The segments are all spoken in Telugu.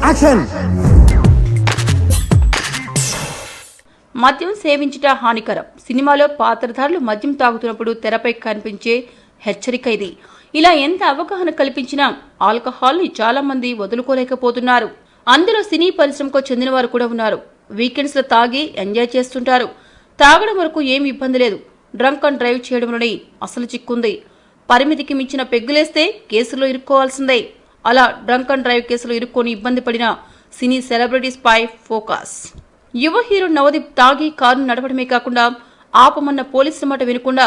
యాక్షన్. మద్యం సేవించుట హానికరం. సినిమాలో పాత్రధారులు మద్యం తాగుతున్నప్పుడు తెరపై కనిపించే హెచ్చరిక ఇది. ఇలా ఎంత అవగాహన కల్పించినా ఆల్కహాల్ ని చాలా మంది వదులుకోలేకపోతున్నారు. అందులో సినీ పరిశ్రమకు చెందిన వారు కూడా ఉన్నారు. వీకెండ్స్ లో తాగి ఎంజాయ్ చేస్తుంటారు. తాగడం వరకు ఏమి ఇబ్బంది లేదు. డ్రంక్ అండ్ డ్రైవ్ చేయడంలోనే అసలు చిక్కుంది. పరిమితికి మించిన పెగ్గులేస్తే కేసులో ఇరుక్కోవాల్సిందే. అలా డ్రంక్ అండ్ డ్రైవ్ కేసులో ఇరుక్కొని ఇబ్బంది పడిన సినీ సెలబ్రిటీస్ పై ఫోకస్. యువ హీరో నవదీప్ తాగి కారు నడపడమే కాకుండా ఆపమన్న పోలీసుల మాట వినకుండా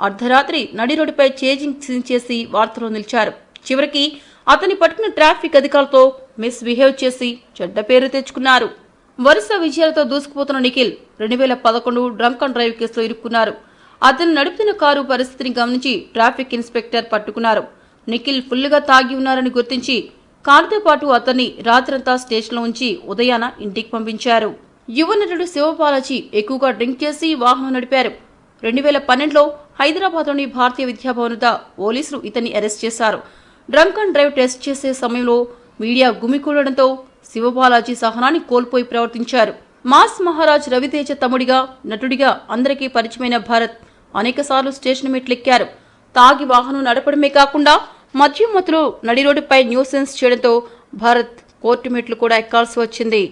అర్ధరాత్రి నడి రోడ్డుపై చేజింగ్ సీన్ చేసి వార్తల్లో నిలిచారు. చివరికి అతని పట్టుకున్న ట్రాఫిక్ అధికారులతో మిస్బిహేవ్ చేసి చెడ్డ పేరు తెచ్చుకున్నారు. వరుస విజయాలతో దూసుకుపోతున్న నిఖిల్ 2011 డ్రంక్ అండ్ డ్రైవ్ కేసులో ఇరుక్కున్నారు. అతను నడుపుతున్న కారు పరిస్థితిని గమనించి ట్రాఫిక్ ఇన్స్పెక్టర్ పట్టుకున్నారు. నిఖిల్ ఫుల్గా తాగి ఉన్నారని గుర్తించి కారుతో పాటు అతన్ని రాత్రంతా స్టేషన్లో ఉంచి ఉదయాన ఇంటికి పంపించారు. యువ నటుడు శివబాలాజీ ఎక్కువగా డ్రింక్ చేసి వాహనం నడిపారు. 2012లో హైదరాబాద్లోని భారతీయ విద్యాభవన్ వద్ద పోలీసులు ఇతన్ని అరెస్ట్ చేశారు. డ్రంక్ అండ్ డ్రైవ్ టెస్ట్ చేసే సమయంలో మీడియా గుమికూడడంతో శివబాలాజీ సహనాన్ని కోల్పోయి ప్రవర్తించారు. మాస్ మహారాజ్ రవితేజ తమ్ముడిగా నటుడిగా అందరికీ పరిచయమైన భరత్ అనేకసార్లు స్టేషన్ మెట్లెక్కారు. తాగి వాహనం నడపడమే కాకుండా మద్యం మత్తులో నడి రోడ్డుపై న్యూసెన్స్ చేయడంతో భరత్ కోర్టు మెట్లు కూడా ఎక్కాల్సి వచ్చింది.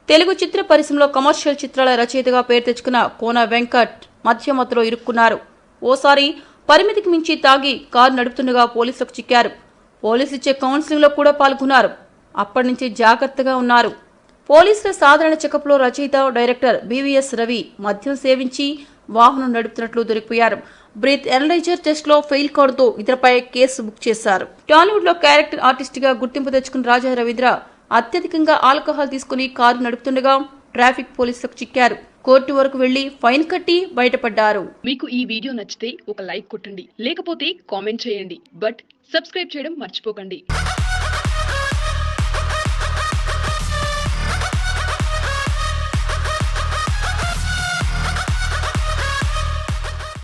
తెలుగు చిత్ర పరిశ్రమలో కమర్షియల్ చిత్రాల రచయితగా పేరు తెచ్చుకున్న కోన వెంకట్ మద్యం మత్తులో ఇరుక్కున్నారు. ఓసారి పరిమితికి మించి తాగి కారు నడుపుతుండగా పోలీసులకు చిక్కారు. పోలీసులు ఇచ్చే కౌన్సిలింగ్ లో కూడా పాల్గొన్నారు. అప్పటి నుంచి జాగ్రత్తగా ఉన్నారు. పోలీసుల సాధారణ చెకప్లో రచయిత డైరెక్టర్ బీవీఎస్ రవి మద్యం సేవించి వాహనం నడుపుతున్నట్లు దొరికిపోయారు. బ్రీత్ ఎనలైజర్ టెస్ట్ లో ఫెయిల్ కావడంతో ఇతరపై కేసు బుక్ చేశారు. టాలీవుడ్ లో క్యారెక్టర్ ఆర్టిస్ట్ గా గుర్తింపు తెచ్చుకున్న రాజా రవీంద్ర అత్యధికంగా ఆల్కహాల్ తీసుకుని కారు నడుపుతుండగా ట్రాఫిక్ పోలీసులకు చిక్కారు. కోర్టు వరకు వెళ్లి ఫైన్ కట్టి బయటపడ్డారు. మీకు ఈ వీడియో నచ్చితే ఒక లైక్ కొట్టండి, లేకపోతే కామెంట్ చేయండి. బట్ సబ్స్క్రైబ్ చేయడం మర్చిపోకండి.